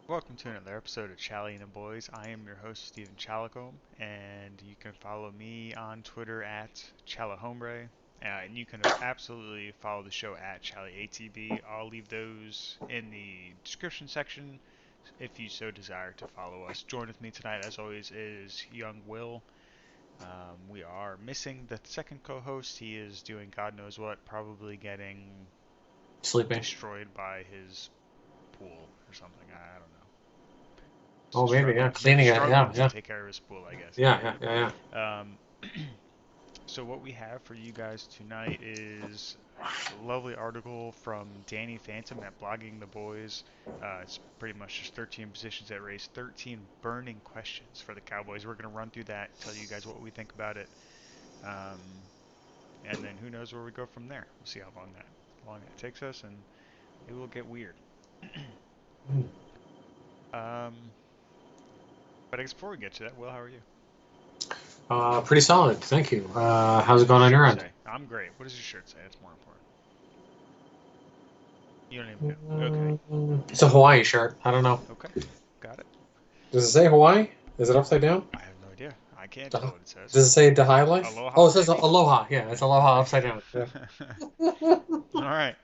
Welcome to another episode of Chally and the Boys. I am your host, Stephen Chalicombe, and you can follow me on Twitter at Chalahombre, and you can absolutely follow the show at ChallyATB. I'll leave those in the description section if you so desire to follow us. Join with me tonight, as always, is young Will. We are missing the second co-host. He is doing God knows what, probably getting Sleeping. destroyed by his pool or something. I don't know. Oh, maybe, yeah. Maybe Cleaning it. Yeah, struggling to yeah. take care of his pool, I guess. Yeah, yeah, yeah, Um, so what we have for you guys tonight is a lovely article from Danny Phantom at Blogging the Boys. It's pretty much just 13 positions that raise 13 burning questions for the Cowboys. We're going to run through that, tell you guys what we think about it, um, and then who knows where we go from there. We'll see how long that takes us, and it will get weird. yeah. um, but I guess before we get to that, Will, how are you? Pretty solid. Thank you. What How's does it your going on your shirt end? say? I'm great. What does your shirt say? That's more important. You don't even know. Okay. It's a Hawaii shirt. I don't know. Okay. Got it. Does it say Hawaii? Is it upside down? I have no idea. I can't Does tell what it says. it say High Life? Oh, Aloha, it says maybe? Aloha. Yeah, it's Aloha upside down. Yeah. All right.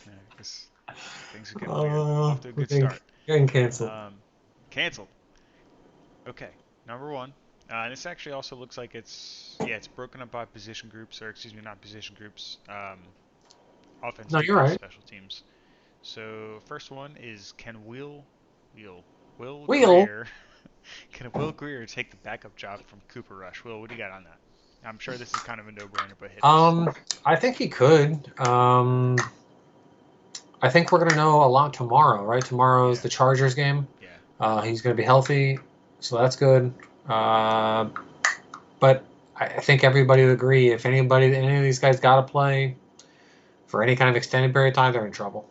Yeah, I guess things are getting weird. Off to a We're good start. getting canceled. Um, Canceled. Okay. Number one. And this actually also looks like it's broken up by position groups, or excuse me, not position groups. Offense, No, you're defense, right. special teams. So first one is Wheel, Will Wheel. Greer can Will Greer take the backup job from Cooper Rush? Will, what do you got on that? I'm sure this is kind of a no-brainer, but hit us. I think he could. I think we're gonna know a lot tomorrow, right? Tomorrow is Yeah, the Chargers game. yeah. He's going to be healthy, so that's good. Uh, but I think everybody would agree if any of these guys got to play for any kind of extended period of time, they're in trouble.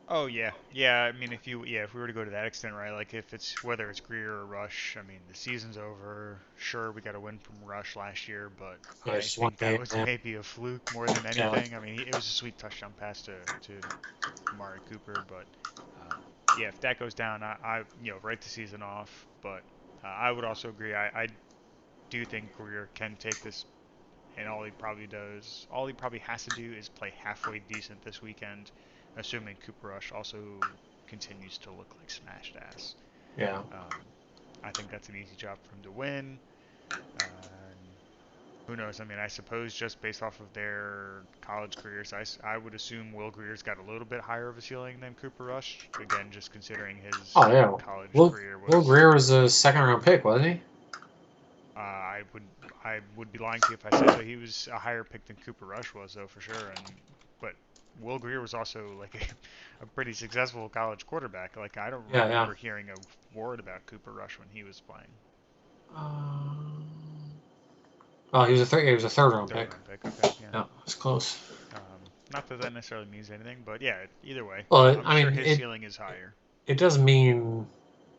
Oh yeah, yeah. I mean, if we were to go to that extent, right? Like if it's whether it's Greer or Rush, I mean, the season's over. Sure, we got a win from Rush last year, but Yeah, I just one think that game. was Yeah, maybe a fluke more than yeah. anything. I mean, it was a sweet touchdown pass to Amari Cooper, but um, yeah, if that goes down, I write the season off. But I would also agree. I do think Greer can take this, and all he probably has to do is play halfway decent this weekend, assuming Cooper Rush also continues to look like smashed ass. Yeah. Um, I think that's an easy job for him to win. And who knows? I mean, I suppose just based off of their college careers, I would assume Will Greer's got a little bit higher of a ceiling than Cooper Rush. Again, just considering his Oh yeah. college Will career Will was Greer was a second round pick, wasn't he? Uh, I would be lying to you if I said so. He was a higher pick than Cooper Rush was, though, for sure. But Will Greer was also like a pretty successful college quarterback. Like I don't Yeah, yeah. remember hearing a word about Cooper Rush when he was playing. Um, oh, he was a third. He was a third round Third pick. round pick. Okay, yeah. Yeah, it's close. Not that that necessarily means anything, but yeah. Either way, Well, I'm I sure mean, his ceiling is higher. it does mean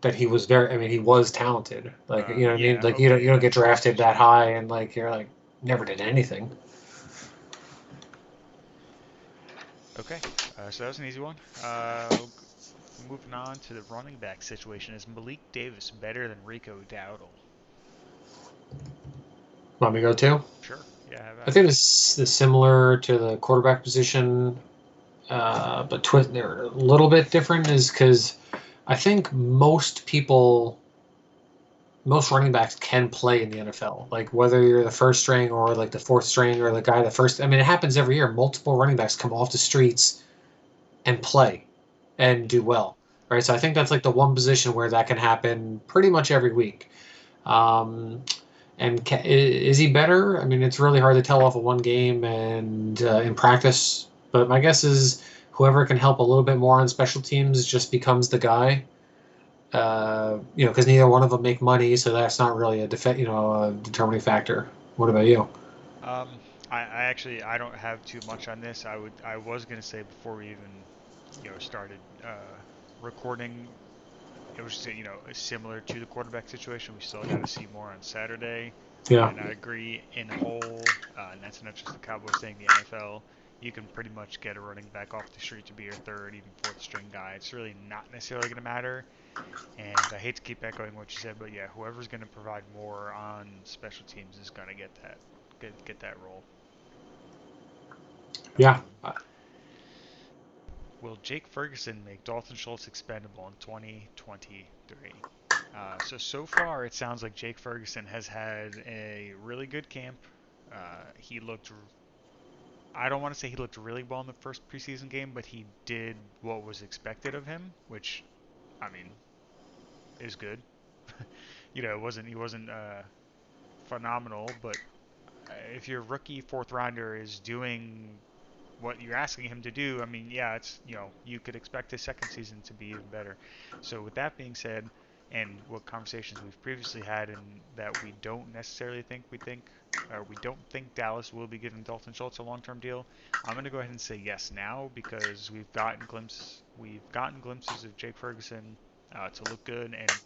that he was very. I mean, he was talented. Like you know what I mean. Yeah. Like Okay. you don't get That's what drafted you're that saying. high and like you're like never did anything. Okay. So that was an easy one. Moving on to the running back situation. Is Malik Davis better than Rico Dowdle? Want me to go too? Sure. Yeah, have I at it. think this is similar to the quarterback position, but they're a little bit different. Is because I think most running backs can play in the NFL. Like whether you're the first string or like the fourth string or the guy the first. I mean, it happens every year. Multiple running backs come off the streets and play and do well, right? So I think that's like the one position where that can happen pretty much every week. Um, and is he better? I mean, it's really hard to tell off of one game and in practice. But my guess is whoever can help a little bit more on special teams just becomes the guy. Because neither one of them make money, so that's not really a determining factor. What about you? Um, I actually I don't have too much on this. I was gonna say before we even started recording, it was similar to the quarterback situation. We still got to see more on Saturday, Yeah. and I agree in whole, and that's not just the Cowboys thing, the NFL. you can pretty much get a running back off the street to be your third, even fourth string guy. It's really not necessarily going to matter. And I hate to keep echoing what you said, but yeah, whoever's going to provide more on special teams is going to get that role. Yeah. Will Jake Ferguson make Dalton Schultz expendable in 2023? So far, it sounds like Jake Ferguson has had a really good camp. He looked, I don't want to say he looked really well in the first preseason game, but he did what was expected of him, which, I mean, is good. He wasn't phenomenal, but if your rookie fourth rounder is doing what you're asking him to do, I mean, yeah, it's, you could expect his second season to be even better. So with that being said, and what conversations we've previously had, and that we don't necessarily we don't think Dallas will be giving Dalton Schultz a long-term deal, I'm going to go ahead and say yes now because we've gotten glimpses of Jake Ferguson to look good, and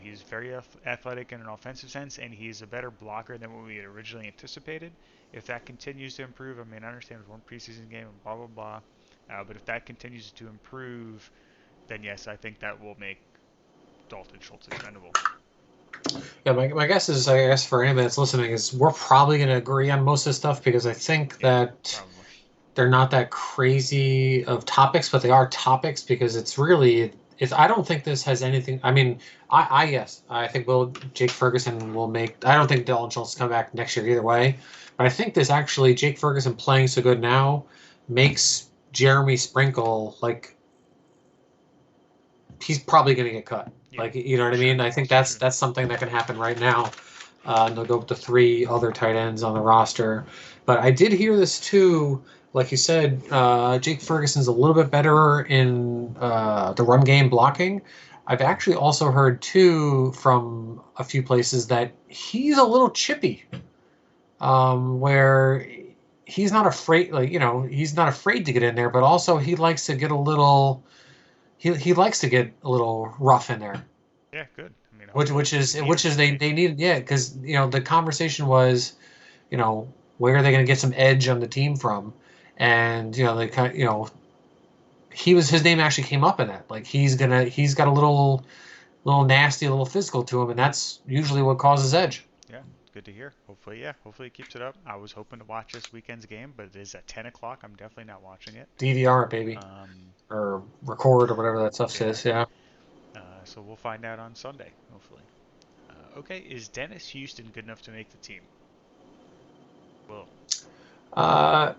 he's very athletic in an offensive sense, and he's a better blocker than what we had originally anticipated. If that continues to improve, I mean, I understand it was one preseason game and blah blah blah, but if that continues to improve, then yes, I think that will make Dalton Schultz expendable. Yeah, my guess is, I guess for anybody that's listening, is we're probably going to agree on most of this stuff because I think Yeah, that probably. they're not that crazy of topics, but they are topics because it's really, I don't think this has anything. I mean, yes, I think Jake Ferguson will make. I don't think Dalton Schultz will come back next year either way, but I think this actually Jake Ferguson playing so good now makes Jeremy Sprinkle like he's probably going to get cut. Yeah, Like, you know what for I sure, mean? I think for that's sure. something that can happen right now. And they'll go with the three other tight ends on the roster. But I did hear this too. Like you said, Jake Ferguson's a little bit better in the run game blocking. I've actually also heard too from a few places that he's a little chippy, where he's not afraid. Like, he's not afraid to get in there, but also he likes to get a little. He likes to get a little rough in there, Yeah, good. I mean, which hopefully which because he is needs which it is to be. they needed, yeah, because the conversation was, where are they going to get some edge on the team from, and they kind his name actually came up in that, like he's got a little nasty, a little physical to him, and that's usually what causes edge. Yeah, good to hear. Hopefully, yeah, hopefully he keeps it up. I was hoping to watch this weekend's game, but it is at 10 o'clock. I'm definitely not watching it. DVR it, baby, Um, or record or whatever that stuff yeah. says. Yeah. So we'll find out on Sunday, hopefully. Okay, is Dennis Houston good enough to make the team? Well, Uh,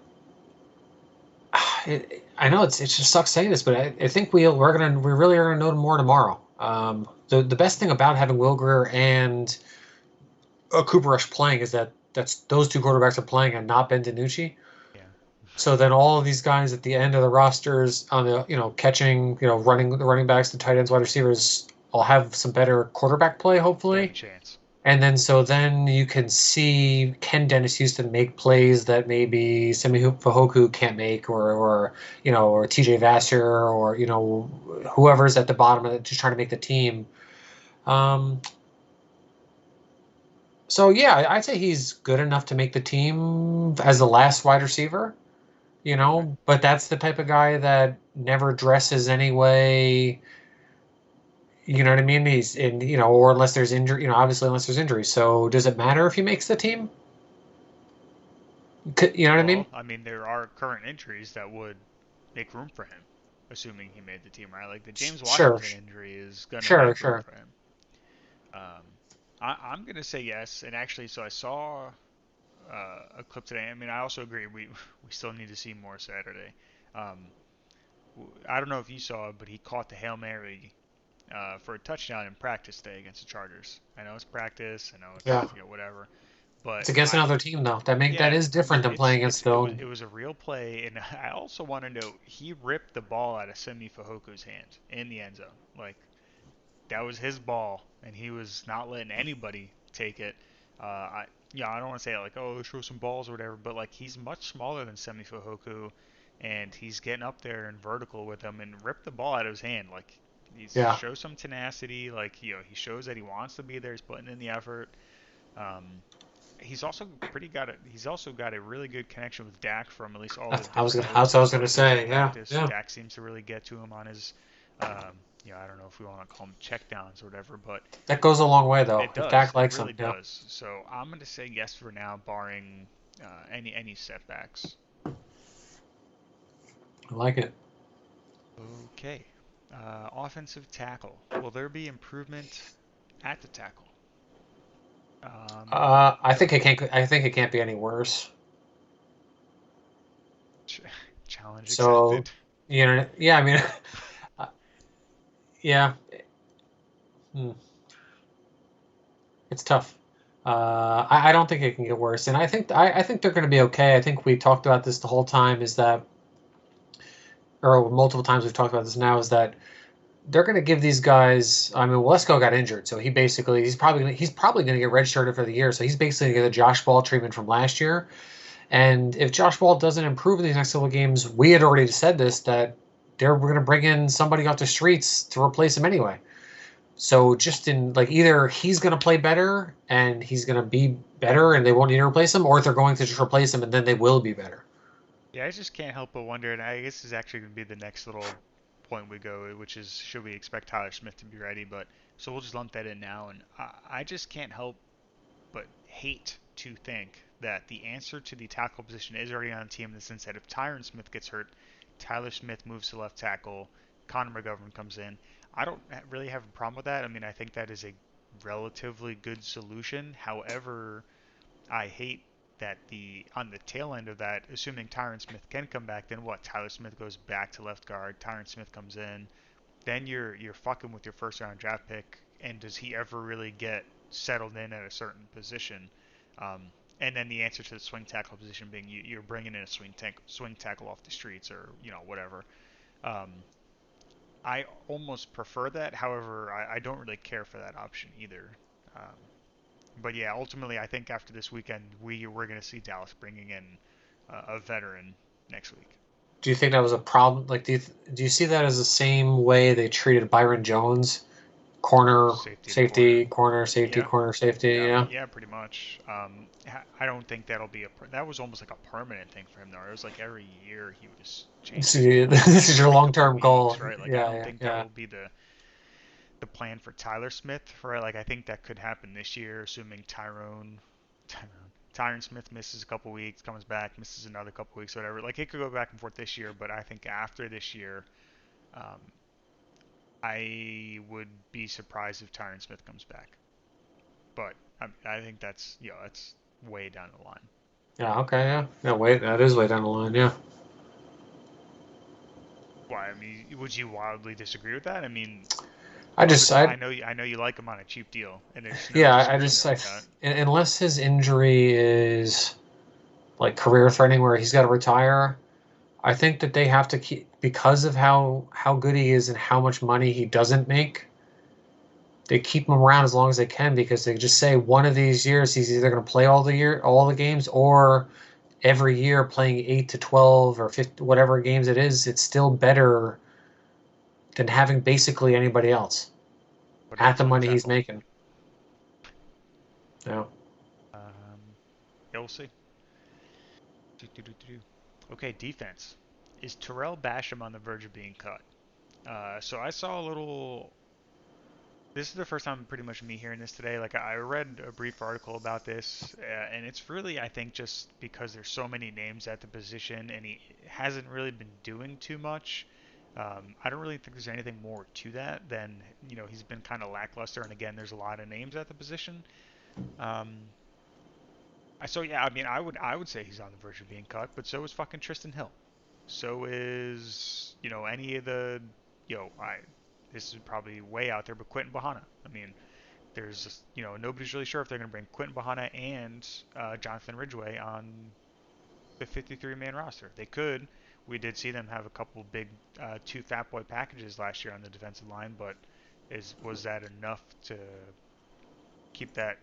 I know it just sucks saying this, but I think we really are gonna know more tomorrow. The best thing about having Will Greer and Cooper Rush playing is that those two quarterbacks are playing and not Ben DiNucci. yeah, So then all of these guys at the end of the rosters on the catching, running the running backs, the tight ends, wide receivers, all have some better quarterback play they have a hopefully. chance. And then you can see, can Dennis Houston make plays that maybe Semi Fahoku can't make, or TJ Vasher, or whoever's at the bottom of it just trying to make the team. Um, so yeah, I'd say he's good enough to make the team as the last wide receiver. Okay. But that's the type of guy that never dresses anyway. You know what I mean? He's in, or unless there's injury, obviously unless there's injury. So does it matter if he makes the team? You know what I mean? Well, I mean, there are current injuries that would make room for him, assuming he made the team, right? Like the James Sure, Washington injury is gonna sure, make room sure. for him. Um, I'm gonna say yes. And actually, so I saw a clip today. I mean, I also agree. We still need to see more Saturday. Um, I don't know if you saw it, but he caught the Hail Mary for a touchdown in practice day against the Chargers. I know it's practice. I know Yeah, it's whatever. But it's against another team though. That yeah, is different than playing against it the was own. it was a real play, and I also want to note he ripped the ball out of Semi Fajoku's hand in the end zone. Like that was his ball, and he was not letting anybody take it. I don't want to say like, oh, show some balls or whatever, but like he's much smaller than Semi Fajoku, and he's getting up there and vertical with him and ripped the ball out of his hand. Like he Yeah, shows some tenacity. Like he shows that he wants to be there. He's putting in the effort. Um, he's also he's also got a really good connection with Dak from at least all the That's what I was gonna notices in say. Yeah, practice. yeah. Dak seems to really get to him on his, um, I don't know if we want to call them checkdowns or whatever, but That goes a long way though. it If does. Dak It likes him, really yeah, does. So I'm gonna say yes for now, barring any setbacks. I like it. Okay. Offensive tackle. Will there be improvement at the tackle? Um, I think it can't. I think it can't be any worse. ch- challenge So, accepted. yeah. I mean, uh, yeah. Hmm, it's tough. I don't think it can get worse, and I think they're going to be okay. I think we talked about this the whole time. Is that, or multiple times we've talked about this now, is that they're going to give these guys. I mean, Walesko got injured, so he's probably going to get redshirted for the year. So he's basically going to get the Josh Ball treatment from last year. And if Josh Ball doesn't improve in these next couple of games, we had already said this that we're going to bring in somebody off the streets to replace him anyway. So just in like either he's going to play better and he's going to be better and they won't need to replace him, or if they're going to just replace him and then they will be better. Yeah, I just can't help but wonder, and I guess this is actually going to be the next little point we go, which is should we expect Tyler Smith to be ready? But so we'll just lump that in now, and I just can't help but hate to think that the answer to the tackle position is already on the team in the sense that if Tyron Smith gets hurt, Tyler Smith moves to left tackle, Connor McGovern comes in. I don't really have a problem with that. I mean, I think that is a relatively good solution. However, I hate that the on the tail end of that, assuming Tyron Smith can come back, then what? Tyler Smith goes back to left guard. Tyron Smith comes in. Then you're fucking with your first round draft pick. And does he ever really get settled in at a certain position? And then the answer to the swing tackle position being you're bringing in a swing tackle off the streets or whatever. Um, I almost prefer that. However, I don't really care for that option either. Um, but yeah, ultimately, I think after this weekend, we're going to see Dallas bringing in a veteran next week. Do you think that was a problem? Like, do you see that as the same way they treated Byron Jones, corner Safety in the corner. safety, corner safety, Yeah, corner safety? yeah, Yeah. yeah, pretty much. I don't think that'll be that was almost like a permanent thing for him though. It was like every year he was changing See, spots this is your every couple long-term goal. weeks, right? Like I Yeah, don't yeah, think that yeah. will be the plan for Tyler Smith, right? Like I think that could happen this year, assuming Tyron Smith misses a couple weeks, comes back, misses another couple weeks, whatever. Like it could go back and forth this year, but I think after this year, um, I would be surprised if Tyron Smith comes back. But I think that's that's way down the line. Yeah, okay, yeah. Yeah, wait, that is way down the line, yeah. Why? I mean, would you wildly disagree with that? I mean, I just, obviously, I, I know you like him on a cheap deal, and there's no yeah, disagreement with that. unless his injury is like career threatening where he's got to retire, I think that they have to keep, because of how good he is and how much money he doesn't make, they keep him around as long as they can because they just say one of these years he's either going to play all the games, or every year playing 8 to 12 or 50, whatever games it is, it's still better than having basically anybody else What at about the swing money he's tackle? making. Yeah. Yeah, we'll see. Okay, defense. Is Terrell Basham on the verge of being cut? So I saw a little. This is the first time pretty much me hearing this today. Like I read a brief article about this, and it's really I think just because there's so many names at the position, and he hasn't really been doing too much. I don't really think there's anything more to that than he's been kind of lackluster, and again there's a lot of names at the position. Um, so yeah, I mean I would say he's on the verge of being cut, but so is fucking Tristan Hill. So is any of the I this is probably way out there, but Quentin Bahana. I mean, there's nobody's really sure if they're going to bring Quentin Bahana and Jonathan Ridgeway on the 53-man roster. They could. We did see them have a couple big two fat boy packages last year on the defensive line, but was that enough to keep that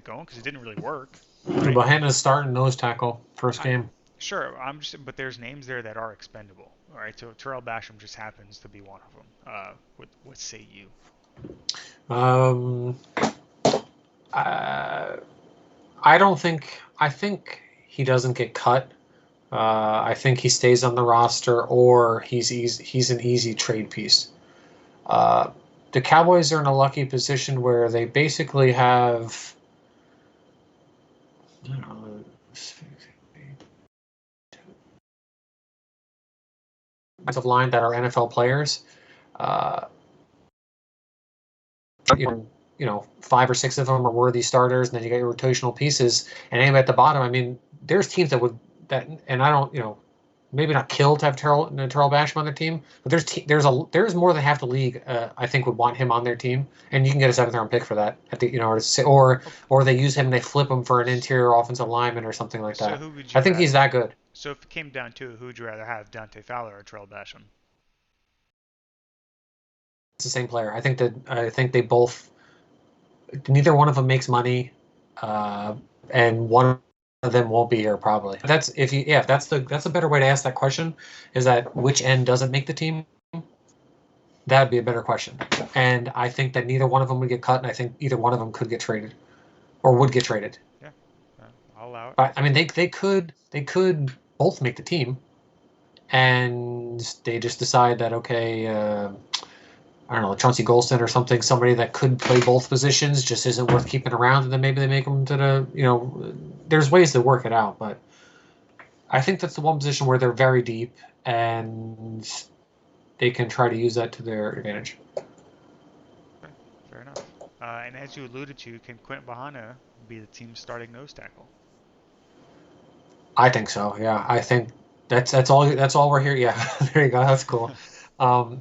going? Because it didn't really work, right? Bohanna's starting nose tackle first I, game. sure, but there's names there that are expendable. All right, so Terrell Basham just happens to be one of them. What say you? Um, uh, I don't think. I think he doesn't get cut. I think he stays on the roster, or he's an easy trade piece. Uh, the Cowboys are in a lucky position where they basically have, I don't know, of line that are NFL players. Uh, five or six of them are worthy starters, and then you got your rotational pieces. And anyway, at the bottom, I mean, there's teams that would that, and I don't, maybe not kill to have Terrell Basham on their team, but there's more than half the league, I think, would want him on their team, and you can get a seventh round pick for that at the, or they use him and they flip him for an interior offensive lineman or something like So that. who would I you think he's rather? that good. So if it came down to it, who would you rather have, Dante Fowler or Terrell Basham? It's the same player. I think they both. Neither one of them makes money, uh, and one of them won't be here probably. That's if you yeah, if that's a better way to ask that question. Is that which end doesn't make the team? That'd be a better question. And I think that neither one of them would get cut, and I think either one of them could get traded or would get traded. Yeah, I'll allow it. But I mean, they could both make the team, and they just decide that okay, I don't know, Chauncey Golston or something, somebody that could play both positions just isn't worth keeping around, and then maybe they make them to there's ways to work it out, but I think that's the one position where they're very deep and they can try to use that to their advantage. Okay, fair enough. And as you alluded to, can Quint Bahana be the team's starting nose tackle? I think so. Yeah, I think that's all we're here. Yeah, there you go. That's cool. Um,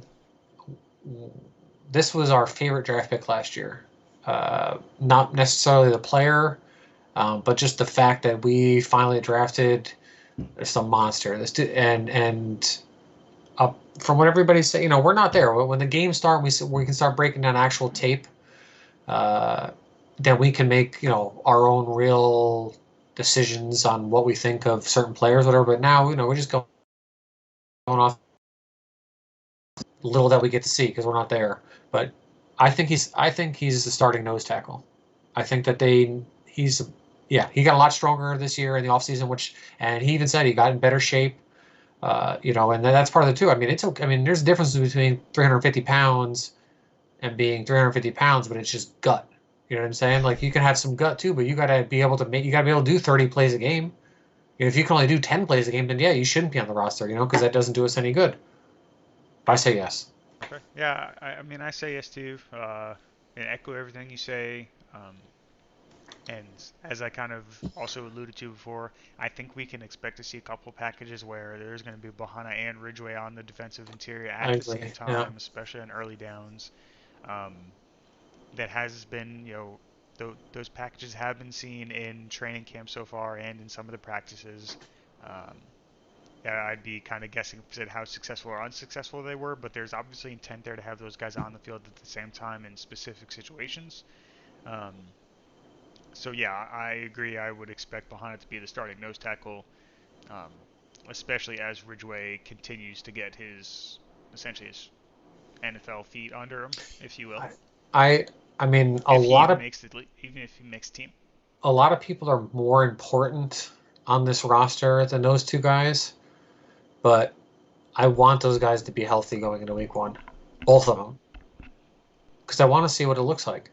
this was our favorite draft pick last year. Not necessarily the player, but just the fact that we finally drafted some monster. This and from what everybody's saying, we're not there. When the games start, we can start breaking down actual tape. Uh, then we can make our own real decisions on what we think of certain players, whatever. But now, we're just going off little that we get to see because we're not there. But I think he's the starting nose tackle. I think that he's yeah, he got a lot stronger this year in the offseason, and he even said he got in better shape. And that's part of it too. I mean, it's okay. I mean, there's a difference between 350 pounds and being 350 pounds, but it's just gut. You know what I'm saying? Like you can have some gut too, but you got to be able to do 30 plays a game. If you can only do 10 plays a game, then yeah, you shouldn't be on the roster, because that doesn't do us any good. But I say yes. Okay. Yeah, I mean, I say yes too, and echo everything you say. And as I kind of also alluded to before, I think we can expect to see a couple packages where there's going to be Bahana and Ridgeway on the defensive interior I at the agree. same Yeah. time, especially in early downs. Um, that has been, those packages have been seen in training camp so far and in some of the practices. Um, yeah, I'd be kind of guessing at how successful or unsuccessful they were, but there's obviously intent there to have those guys on the field at the same time in specific situations. Um, so yeah, I agree. I would expect Bahana to be the starting nose tackle, um, especially as Ridgeway continues to get essentially his NFL feet under him, if you will. I I I mean If he even makes even if he makes team. a lot of people are more important on this roster than those two guys, but I want those guys to be healthy going into week 1. Both of them. Because I want to see what it looks like.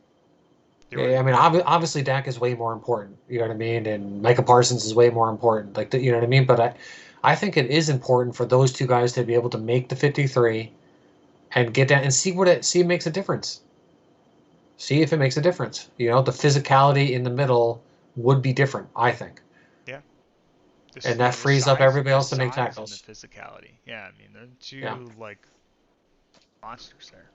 There, Yeah, I mean, obviously Dak is way more important. You know what I mean? And Micah Parsons is way more important. Like, you know what I mean? But I think it is important for those two guys to be able to make the 53 and get that and see if it makes a difference. See if it makes a difference. The physicality in the middle would be different, I think, yeah, and yeah, that frees up everybody the else to make size and the tackles. physicality. Yeah, I mean, they're Yeah. two like monsters there.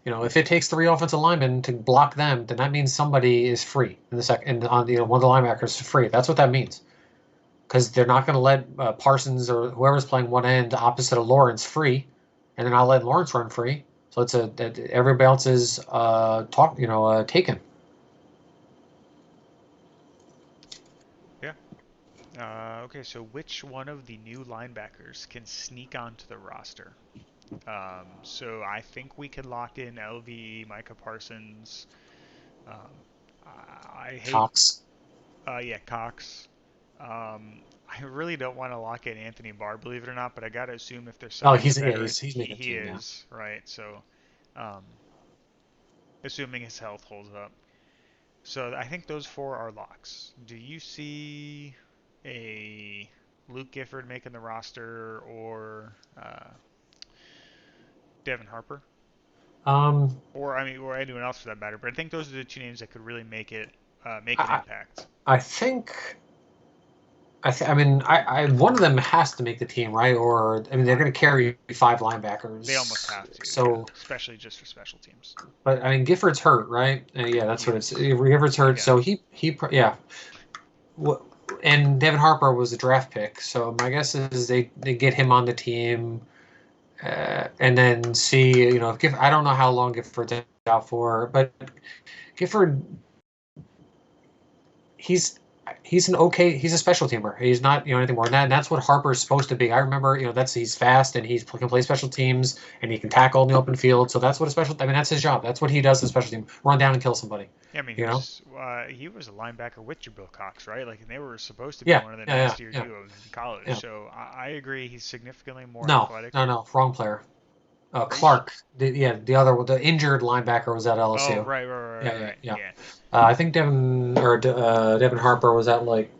If it takes 3 offensive linemen to block them, then that means somebody is free in the second, and on one of the linebackers is free. That's what that means. Because they're not going to let Parsons or whoever's playing one end opposite of Lawrence free, and they're not letting Lawrence run free. So everybody else is taken. Yeah. Okay, so which one of the new linebackers can sneak onto the roster? So I think we can lock in LVE, Micah Parsons. Um, I hate Cox. Yeah, Cox. I really don't want to lock in Anthony Barr, believe it or not, but I gotta assume if they're Oh, signing a veteran, he's he making the he team. Yeah. is, right? So, um, assuming his health holds up. So I think those four are locks. Do you see a Luke Gifford making the roster or Devin Harper? Um, Or I mean, or anyone else for that matter. But I think those are the two names that could really make an I impact. I think I mean one of them has to make the team, right? Or I mean they're I, going to carry five they almost linebackers. have to, yeah, So, especially just for special teams. but I mean Gifford's hurt, right? Yeah, that's He what it's. is. Gifford's Big hurt, guy. so yeah. And Devin Harper was a draft pick, so my guess is they get him on the team, and then see, if I don't know how long Gifford's out for, but Gifford, he's he's a special teamer. He's not anything more than that, and that's what Harper's supposed to be. I remember that's he's fast and can play special teams and he can tackle in the open field. So that's what a special. I mean that's his job. That's what he does as a special team. Run down and kill somebody. Yeah, I mean, You know. he was a linebacker with Jabril Cox, right? Like, and they were supposed to be Yeah. one of the Yeah. Yeah. nastier Yeah. duos in college. Yeah. So I agree, he's significantly more No. athletic. No. No. Wrong player. Are you? Clark. The injured linebacker was at Oh, LSU. right, right, right, Yeah. right, Yeah. right. Yeah. Yeah. I think Devin Harper was at like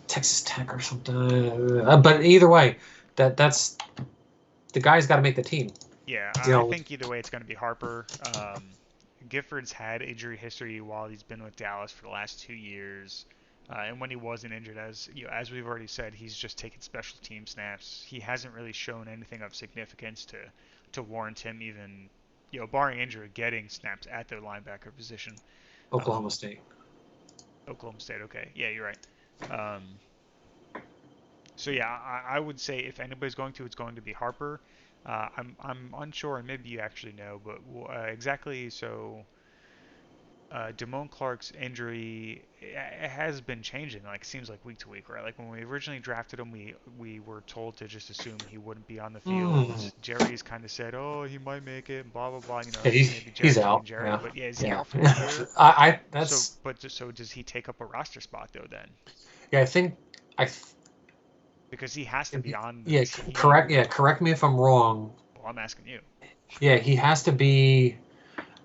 Texas Tech or something. But either way, that's the guy's got to make the team. Yeah, You I know, think either way it's going to be Harper. Gifford's had injury history while he's been with Dallas for the last 2 years. And when he wasn't injured, as we've already said, he's just taken special team snaps. He hasn't really shown anything of significance to warrant him even, barring injury, getting snaps at the linebacker position. Um, Oklahoma State. Oklahoma State, okay, yeah, you're right. Um, so yeah, I would say if anybody's going to, it's going to be Harper. I'm unsure, and maybe you actually know, but exactly so. Damone Clark's injury it has been changing. Like seems like week to week, right? Like when we originally drafted him, we were told to just assume he wouldn't be on the field. Mm. Jerry's kind of said, "Oh, he might make it," blah blah blah. Yeah, Maybe he's Jerry's being out. Jerry, Yeah, but yeah, is he yeah. out for the year? I So, that's so does he take up a roster spot though then? yeah. I think I Because he has to be on the yeah. Correct. Yeah, team. correct me if I'm wrong. Well, I'm asking you. Yeah, he has to be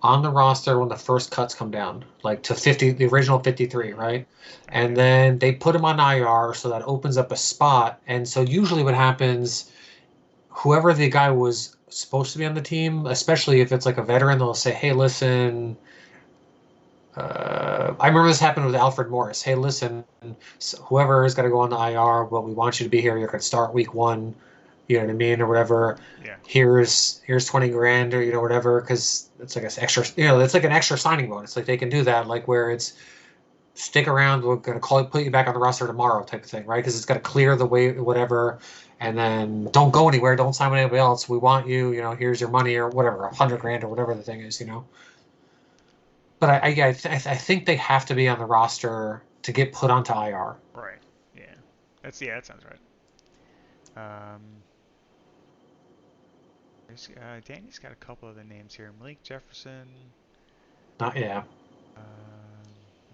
on the roster when the first cuts come down, like to 50, the original 53, right? And Okay. then they put him on IR, so that opens up a spot. And so usually what happens, whoever the guy was supposed to be on the team, especially if it's like a veteran, they'll say, "Hey, listen." I remember this happened with Alfred Morris. Hey, listen, whoever is going to go on the IR, well, we want you to be here. You're going to start week one. You know what I mean, or whatever. Yeah. Here's 20 grand, or whatever, because it's like an extra. It's like an extra signing bonus. Like they can do that, like where it's stick around. We're going to put you back on the roster tomorrow, type of thing, right? Because it's got to clear the way, whatever, and then don't go anywhere. Don't sign with anybody else. We want you. Here's your money or whatever, 100 grand or whatever the thing is. But I think they have to be on the roster to get put onto IR. Right. Yeah. That sounds right. Um, Danny's got a couple of the names here. Malik Jefferson, Not yeah.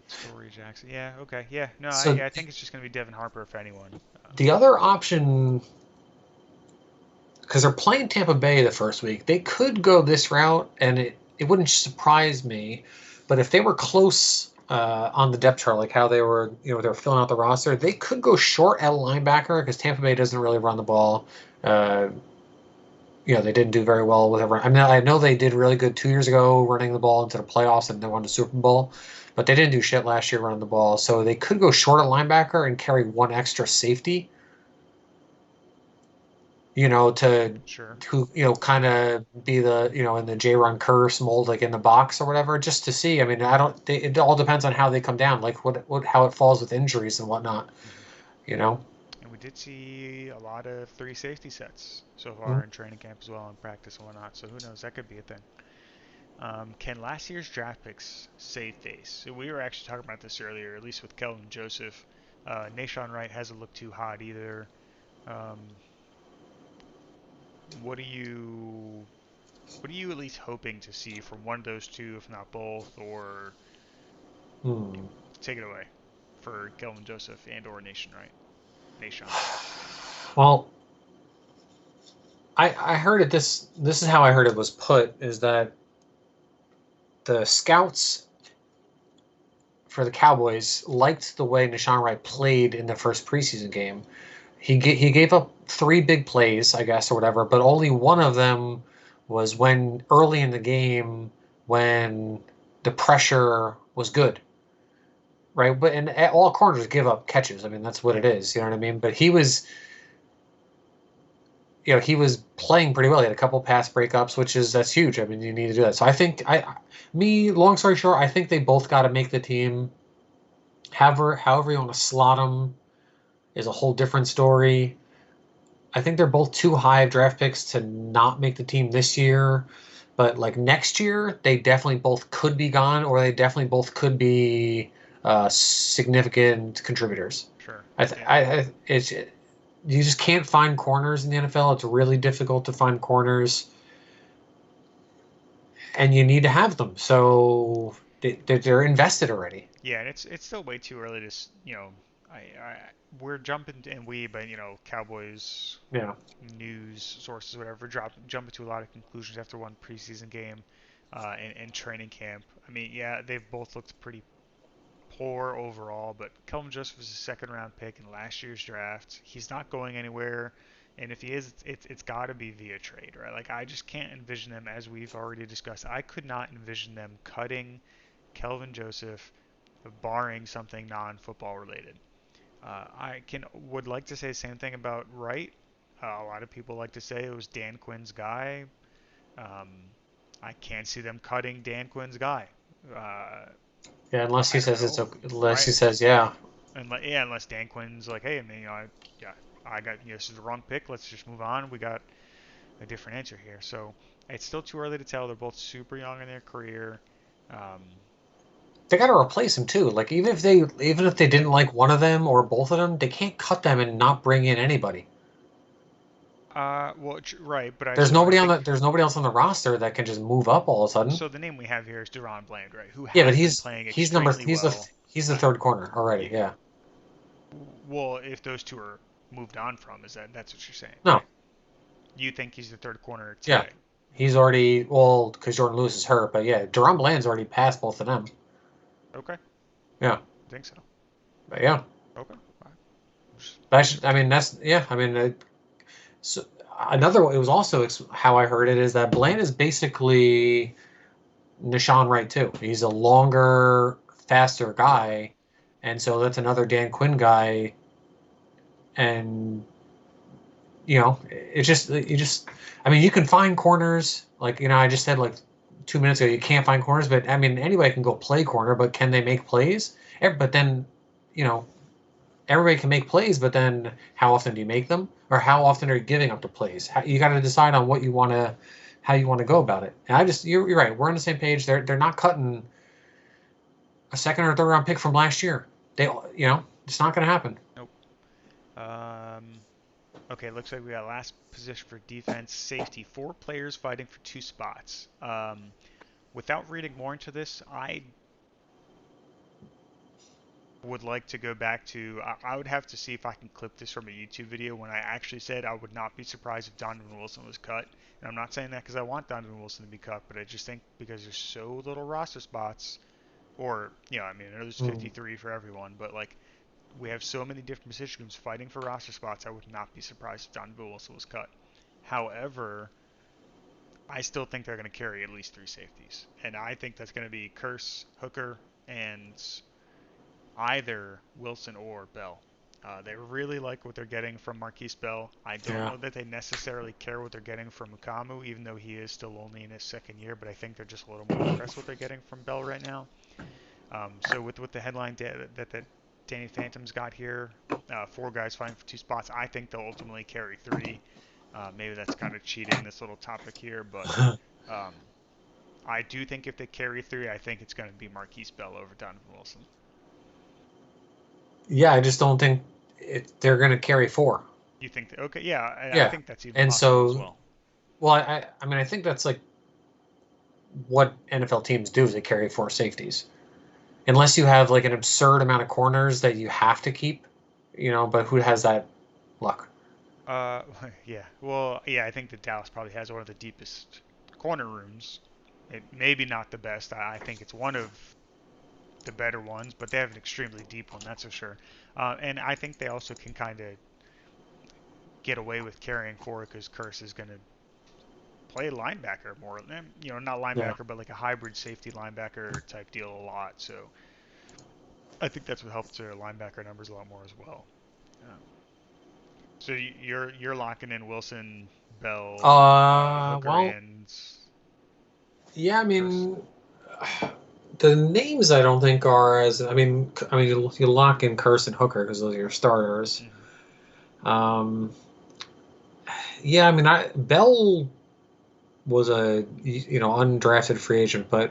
Story Jackson. Yeah. Okay. Yeah. No. So I think it's just gonna be Devin Harper if anyone. the other option, because they're playing Tampa Bay the first week, they could go this route, and it wouldn't surprise me. But if they were close on the depth chart, like how they were, they were filling out the roster, they could go short at linebacker because Tampa Bay doesn't really run the ball. Uh, they didn't do very well with it. I mean, I know they did really good 2 years ago running the ball into the playoffs and they won the Super Bowl, but they didn't do shit last year running the ball. So they could go short at linebacker and carry one extra safety, to Sure. kind of be the, in the J Run curse mold, like in the box or whatever, just to see. I mean, it all depends on how they come down, like how it falls with injuries and whatnot, Hmm. you know? And we did see a lot of three safety sets so Mm. far in training camp as well, in practice and whatnot. So who knows? That could be a thing. Can last year's draft picks save face? So we were actually talking about this earlier, at least with Kelvin Joseph. Nashawn Wright hasn't looked too hot either. Um, what are you at least hoping to see from one of those two, if not both, or Hmm. take it away? for Kelvin Joseph and or Nation Wright. Nation. Well, I heard it. This is how I heard it was put, is that the scouts for the Cowboys liked the way Nahshon Wright played in the first preseason game. He gave up 3 big plays, I guess, or whatever, but only one of them was when early in the game when the pressure was good, right? But and all corners give up catches. I mean, that's what it is. You know what I mean? But he was, he was playing pretty well. He had a couple pass breakups, that's huge. I mean, you need to do that. So I think long story short, I think they both got to make the team. However you want to slot them is a whole different story. I think they're both too high of draft picks to not make the team this year, but like next year, they definitely both could be gone, or they definitely both could be significant contributors. Sure. It's you just can't find corners in the NFL. It's really difficult to find corners, and you need to have them. So they're invested already. Yeah, and it's still way too early to we're jumping but Cowboys Yeah. news sources whatever jumping to a lot of conclusions after one preseason game, in training camp. I mean, yeah, they've both looked pretty poor overall, but Kelvin Joseph was a second round pick in last year's draft. He's not going anywhere, and if he is, it's got to be via trade, right? Like, I just can't envision them, as we've already discussed. I could not envision them cutting Kelvin Joseph, barring something non-football related. I would like to say the same thing about Wright. A lot of people like to say it was Dan Quinn's guy. Um, I can't see them cutting Dan Quinn's guy. Yeah, unless I he don't says it's know, unless he right? says yeah. Unless Dan Quinn's like, hey, I mean, I got, this is the wrong pick. Let's just move on. We got a different answer here. So it's still too early to tell. They're both super young in their career. Um, They got to replace him too. Like even if they didn't like one of them or both of them, they can't cut them and not bring in anybody. well, right, but I There's think nobody else on the roster that can just move up all of a sudden. so. The name we have here is Deron Bland, right? Who Yeah, but has been playing extremely well. he's the third corner already. Yeah. Yeah. Well, if those two are moved on from, that's what you're saying, No. right? You think he's the third corner Yeah. today? He's already because Jordan Lewis is hurt, but yeah, Deron Bland's already passed both of them. Okay, Yeah. I think so. But yeah. Okay. I mean that's yeah. I mean so another it was also how I heard it is that Bland is basically Nahshon Wright too. He's a longer, faster guy, and so that's another Dan Quinn guy. And I mean, you can find corners. Like I just said like 2 minutes ago, you can't find corners, but I mean, anybody can go play corner, but can they make plays? But then, everybody can make plays, but then how often do you make them, or how often are you giving up the plays? You got to decide on how you want to go about it. And you're right. We're on the same page. They're not cutting a second or third round pick from last year. It's not going to happen. Nope. Okay, looks like we got last position for defense, safety. 4 players fighting for 2 spots. Without reading more into this, I would like to go back to. I would have to see if I can clip this from a YouTube video when I actually said I would not be surprised if Donovan Wilson was cut. And I'm not saying that because I want Donovan Wilson to be cut, but I just think because there's so little roster spots, or I mean, there's 53 for everyone, but like, we have so many different position groups fighting for roster spots, I would not be surprised if Donovan Wilson was cut. However, I still think they're going to carry at least 3 safeties. And I think that's going to be Curse, Hooker, and either Wilson or Bell. They really like what they're getting from Marquise Bell. I don't know that they necessarily care what they're getting from Mukamu, even though he is still only in his second year, but I think they're just a little more impressed with what they're getting from Bell right now. So with the headline that Danny Phantom's got here, 4 guys fighting for 2 spots, I think they'll ultimately carry 3. Maybe that's kind of cheating this little topic here, but I do think if they carry 3, I think it's going to be Marquise Bell over Donovan Wilson. Yeah, I just don't think they're going to carry 4. You think that? Okay, yeah, Yeah. I think that's even possible as well. Well, I mean, I think that's like what NFL teams do is they carry 4 safeties. unless you have like an absurd amount of corners that you have to keep, but who has that luck? Uh, yeah. Well, yeah. I think that Dallas probably has one of the deepest corner rooms. Maybe not the best. I think it's one of the better ones, but they have an extremely deep one, that's for sure. And I think they also can kind of get away with carrying forward because Curse is going to play linebacker more, not Yeah. linebacker, but like a hybrid safety linebacker type deal a lot. So I think that's what helps their linebacker numbers a lot more as well. So you're locking in Wilson, Bell, Hooker, Well, and yeah, I Curse. mean, the names I don't think are as. I mean, you lock in Curse and Hooker because those are your starters. Hmm. Um, yeah, I mean, Bell was a undrafted free agent, but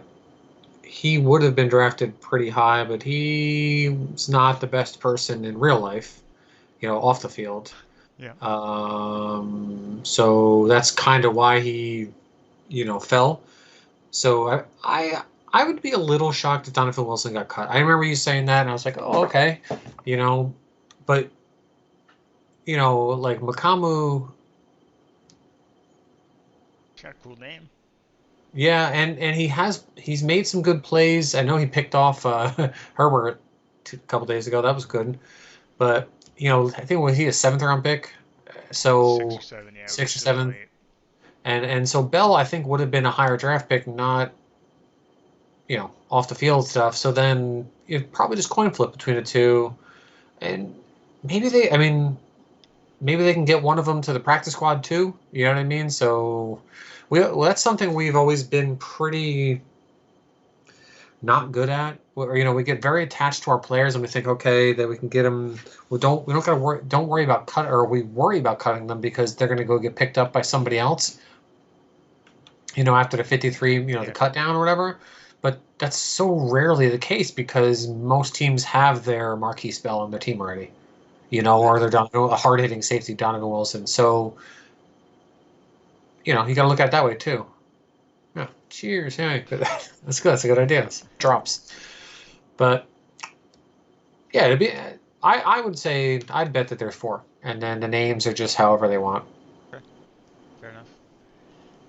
he would have been drafted pretty high, but he's not the best person in real life, off the field. Yeah. So that's kind of why he, fell. So I would be a little shocked if Donovan Wilson got cut. I remember you saying that, and I was like, oh, okay, you know, but like Makamu, Got a cool name. yeah, and he's made some good plays. I know he picked off Herbert a couple days ago. That was good, but I think was he a seventh round pick? Six or So seven, yeah, it was six or super seven, late. and so Bell I think would have been a higher draft pick, not off the field stuff. So then you probably just coin flip between the two, and I mean, maybe they can get one of them to the practice squad too. You know what I mean? So well, that's something we've always been pretty not good at. We get very attached to our players, and we think, okay, that we can get them. We don't gotta worry. Don't worry about cut, or we worry about cutting them because they're going to go get picked up by somebody else. After the 53, the Yeah. cut down or whatever. But that's so rarely the case because most teams have their marquee spell on their team already. Or they're a hard hitting safety, Donovan Wilson. So you got to look at it that way too. Yeah. Cheers. Yeah, that's good. That's a good idea. It's drops. But yeah, I would say I'd bet that there's four, and then the names are just however they want. Okay, fair enough.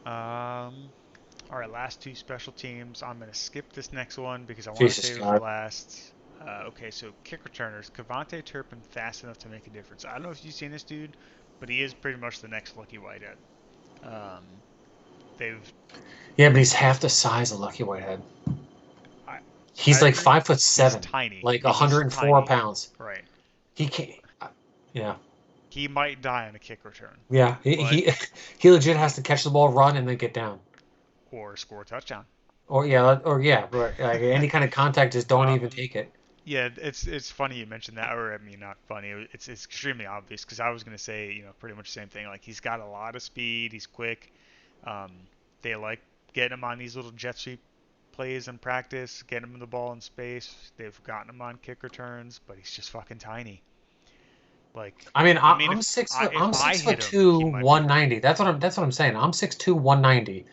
Um, all right, last two special teams. I'm gonna skip this next one because I want to Jesus save it for God. last. Okay, so kick returners. Cavante Turpin fast enough to make a difference. I don't know if you've seen this dude, but he is pretty much the next Lucky Whitehead. Um, they've, Yeah, but he's half the size of Lucky Whitehead. I, He's I like agree. 5'7", He's like he's 104 tiny, pounds. right? He can't. Yeah, He might die on a kick return, yeah. He but he, he legit has to catch the ball, run, and then get down. or score a touchdown. Or yeah, right, like any kind of contact, just don't even Um, take it. Yeah, it's funny you mentioned that, or I mean, not funny. It's extremely obvious because I was gonna say, pretty much the same thing. Like he's got a lot of speed. He's quick. Um, they like getting him on these little jet sweep plays in practice, getting him the ball in space. They've gotten him on kick returns, but he's just fucking tiny. Like, I mean, I mean, I'm six foot. if I'm I six foot hit him, two, he might be 190. perfect. That's what I'm saying. I'm 6'2", 190.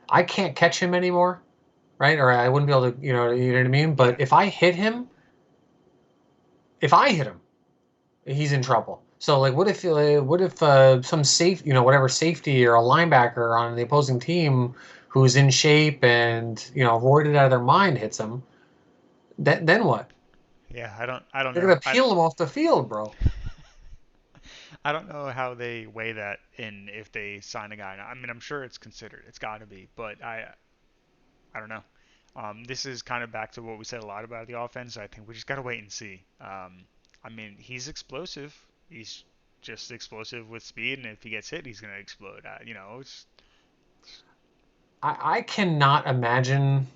I can't catch him anymore, right? Or I wouldn't be able to, what I mean. Yeah, But if I hit him, he's in trouble. So like, what if some whatever safety or a linebacker on the opposing team who's in shape and roided out of their mind hits him? Then what? yeah. I don't They're know. gonna peel him off the field, bro. I don't know how they weigh that in if they sign a guy. I mean, I'm sure it's considered. It's got to be, but I don't know. This is kind of back to what we said a lot about the offense. I think we just got to wait and see. I mean, he's explosive. He's just explosive with speed, and if he gets hit, he's going to explode. I cannot imagine.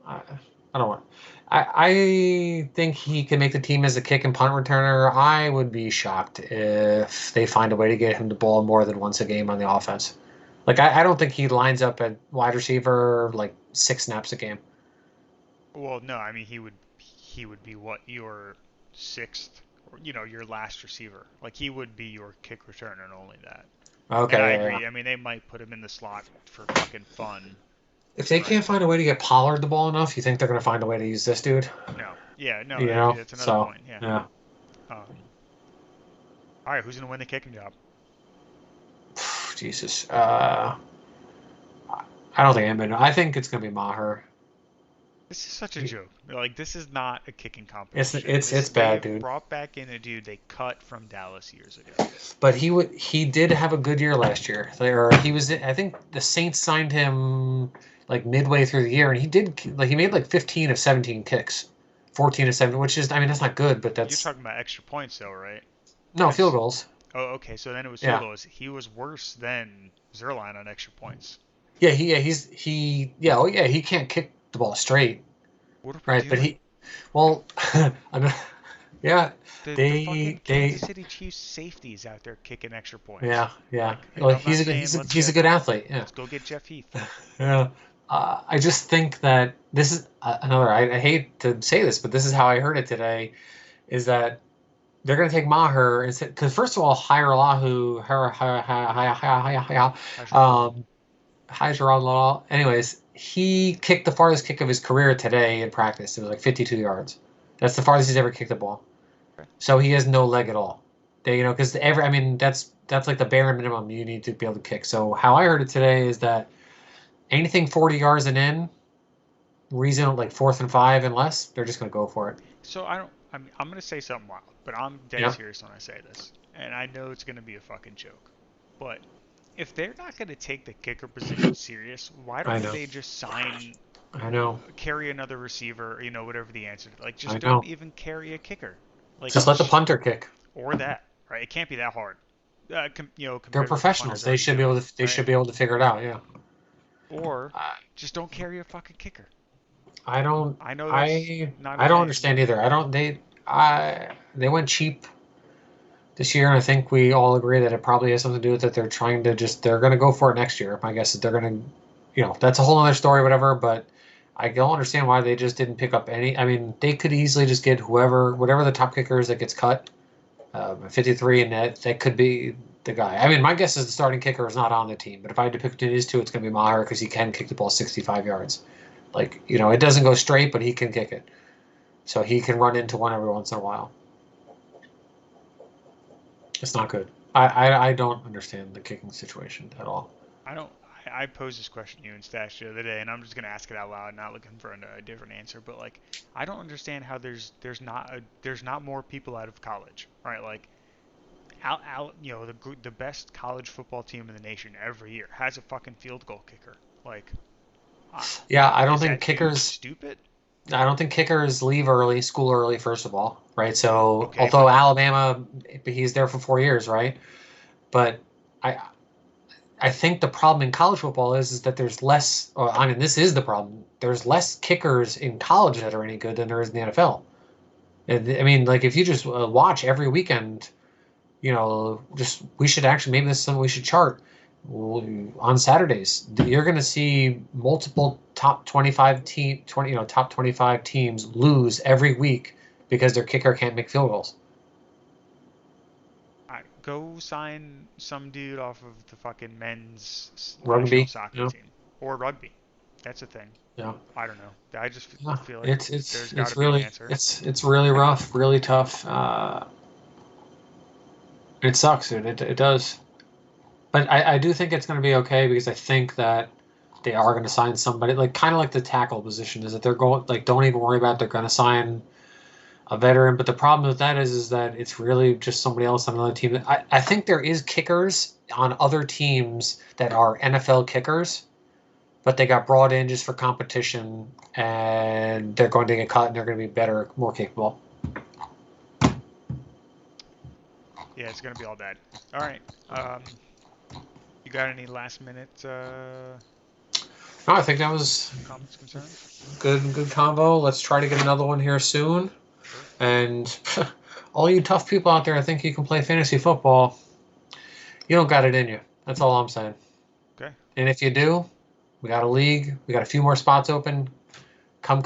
I, I don't want. I think he can make the team as a kick and punt returner. I would be shocked if they find a way to get him the ball more than once a game on the offense. Like I don't think he lines up at wide receiver like 6 snaps a game. well, no, I mean he would be what your sixth, or your last receiver. Like he would be your kick returner and only that. And Okay, I yeah, yeah. agree. I mean, they might put him in the slot for fucking fun, If they Right. can't find a way to get Pollard the ball enough, you think they're going to find a way to use this dude? No. Yeah. No. You know? That's another So, point. Yeah. yeah. All right. Who's gonna win the kicking job? Jesus. I don't think anybody. I think it's going to be Maher. This is such a joke. Like, this is not a kicking It's competition. it's This it's bad, they've dude. brought back in a dude they cut from Dallas years ago. But he did have a good year last year. Or he was. I think the Saints signed him like midway through the year, and he made like 15 of 17 kicks, 14 of 7, which is, I mean, that's not good, but You're that's talking about extra points, though, right? no field Because goals. oh, okay. So then it was field Yeah, goals. He was worse than Zerline on extra points. yeah, he can't kick the ball straight, What are we right? But doing? well, yeah, The fucking they Kansas City Chiefs safeties out there kicking extra points. yeah. Like, Like I'm not saying he's a good athlete. Yeah. let's go get Jeff Heath. Yeah. I just think that this is another. I hate to say this, but this is how I heard it today. Is that they're going to take Maher instead? Because first of all, How's your law? um, Law. Anyways, he kicked the farthest kick of his career today in practice. It was like 52 yards. That's the farthest he's ever kicked the ball. Okay. So he has no leg at all. Because I mean, that's like the bare minimum you need to be able to kick. So how I heard it today is that anything 40 yards and in, reason like 4th and 5 and less, they're just going to go for it. So I don't. I'm gonna say something wild, but I'm dead Yeah, serious when I say this, and I know it's gonna be a fucking joke. But if they're not gonna take the kicker position serious, why I don't know. they just sign, I know. carry another receiver? Whatever the answer. Like, just I don't know. even carry a kicker. Like, Just let the punter kick. or that, right? It can't be that hard. They're Compared to what the professionals. punter's already doing, They right? should be able to figure it out. Yeah. Or I, just don't carry a fucking kicker. I don't. I know that's not a I don't thing, understand either. I don't. They went cheap this year, and I think we all agree that it probably has something to do with that. They're going to go for it next year. My guess is they're going to, that's a whole other story, whatever. But I don't understand why they just didn't pick up any. I mean, they could easily just get whatever the top kicker is that gets cut, 53, and that could be the guy. I mean, my guess is the starting kicker is not on the team, but if I had to pick between these two, it's going to be Maher because he can kick the ball 65 yards. Like, it doesn't go straight, but he can kick it. So he can run into one every once in a while. It's not good. I don't understand the kicking situation at all. I don't. I posed this question to you in Stash the other day, and I'm just gonna ask it out loud, not looking for a different answer. But like, I don't understand how there's not more people out of college, right? Like, the best college football team in the nation every year has a fucking field goal kicker. Like, uh, Yeah, I don't is think that dude kickers. stupid? I don't think kickers leave school early. First of all, right? So Okay, although but Alabama, he's there for 4 years, right? But I I think the problem in college football is that there's less. Or, I mean, this is the problem. There's less kickers in college that are any good than there is in the NFL. And, I mean, like if you just watch every weekend, just we should actually maybe this is something we should chart on Saturdays. You're going to see multiple top 25 teams lose every week because their kicker can't make field goals. go sign some dude off of the fucking men's national Rugby, soccer team or rugby. That's a thing. yeah, I don't know. I just yeah. feel like It's there's it's got it's to be an really answer. it's really rough, really tough. It sucks, dude. It does. But I do think it's going to be okay because I think that they are going to sign somebody like kind of like the tackle position is that they're going like don't even worry about it. They're going to sign a veteran. But the problem with that is that it's really just somebody else on another team. I think there is kickers on other teams that are NFL kickers, but they got brought in just for competition and they're going to get cut and they're going to be better, more capable. Yeah, it's gonna be all bad. All right. You got any last minute No, I think that was comments, concerns? good combo. Let's try to get another one here soon. Sure. And all you tough people out there, I think you can play fantasy football. You don't got it in you. That's all I'm saying. Okay. And if you do, we got a league. We got a few more spots open. Come.